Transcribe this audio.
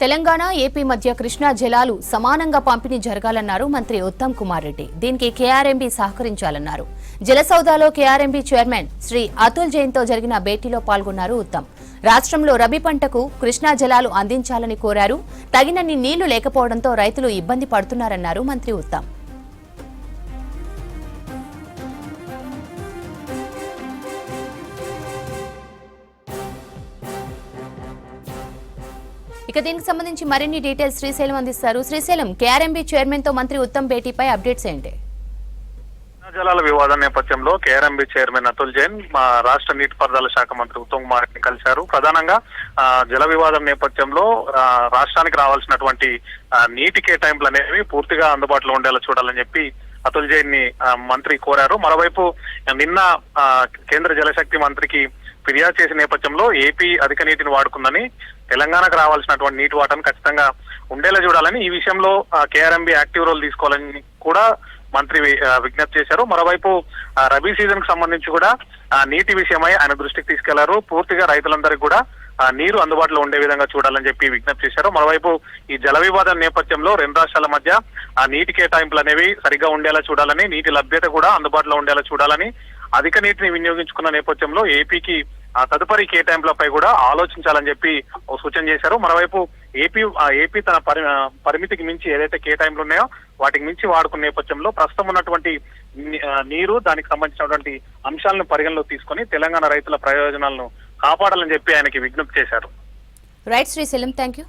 Telangana AP మధ్య కృష్ణా జలాలు సమానంగా పంపిణీ జరగాలన్నారు మంత్రి ఉత్తమ్ కుమార్ రెడ్డి. దీనికి కేఆర్ఎంబీ సహకరించాలన్నారు. జలసౌదాలో కేఆర్ఎంబీ చైర్మన్ శ్రీ అతుల్ జైన్ తో జరిగిన భేటీలో పాల్గొన్నారు ఉత్తమ్. రాష్ట్రంలో రబీ పంటకు కృష్ణా జలాలు అందించాలని కోరారు. తగినన్ని నీళ్లు లేకపోవడంతో రైతులు ఇబ్బంది పడుతున్నారన్నారు మంత్రి ఉత్తమ్. ఇక దీనికి సంబంధించి మరిన్ని డీటెయిల్స్ శ్రీశైలం అందిస్తారు. శ్రీశైలం, కేఆర్ఎంబీ చైర్మన్ తో మంత్రి ఉత్తమ్ భేటీపై అప్డేట్స్ ఏంటి? జలాల వివాదం నేపథ్యంలో కేఆర్ఎంబీ చైర్మన్ అతుల్ జైన్ రాష్ట్ర నీటిపారుదల శాఖ మంత్రి ఉత్తమ్ కుమార్ రెడ్డిని కలిశారు. ప్రధానంగా జల వివాదం నేపథ్యంలో రాష్ట్రానికి రావాల్సినటువంటి నీటి కేటాయింపులు అనేవి పూర్తిగా అందుబాటులో ఉండేలా చూడాలని చెప్పి అతుల్ జైన్ ని మంత్రి కోరారు. మరోవైపు నిన్న కేంద్ర జలశక్తి మంత్రికి ఫిర్యాదు చేసిన నేపథ్యంలో ఏపీ అధిక నీటిని వాడుకుందని, తెలంగాణకు రావాల్సినటువంటి నీటి వాటాను ఖచ్చితంగా ఉండేలా చూడాలని, ఈ విషయంలో కేఆర్ఎంబీ యాక్టివ్ రోల్ తీసుకోవాలని కూడా మంత్రి విజ్ఞప్తి చేశారు. మరోవైపు రబీ సీజన్ కు సంబంధించి కూడా నీటి విషయమై ఆయన దృష్టికి తీసుకెళ్లారు. పూర్తిగా రైతులందరికీ కూడా నీరు అందుబాటులో ఉండే విధంగా చూడాలని చెప్పి విజ్ఞప్తి చేశారు. మరోవైపు ఈ జల వివాదం నేపథ్యంలో రెండు రాష్ట్రాల మధ్య నీటి కేటాయింపులు అనేవి సరిగ్గా ఉండేలా చూడాలని, నీటి లభ్యత కూడా అందుబాటులో ఉండేలా చూడాలని, అధిక నీటిని వినియోగించుకున్న నేపథ్యంలో ఏపీకి తదుపరి కేటాయింపులపై కూడా ఆలోచించాలని చెప్పి సూచన చేశారు. మరోవైపు ఏపీ తన పరిమితికి మించి ఏదైతే కేటాయింపులు ఉన్నాయో వాటికి మించి వాడుకున్న నేపథ్యంలో ప్రస్తుతం ఉన్నటువంటి నీరు, దానికి సంబంధించినటువంటి అంశాలను పరిగణలోకి తీసుకొని తెలంగాణ రైతుల ప్రయోజనాలను కాపాడాలని చెప్పి ఆయనకి విజ్ఞప్తి చేశారు. Right Srisailam, thank you.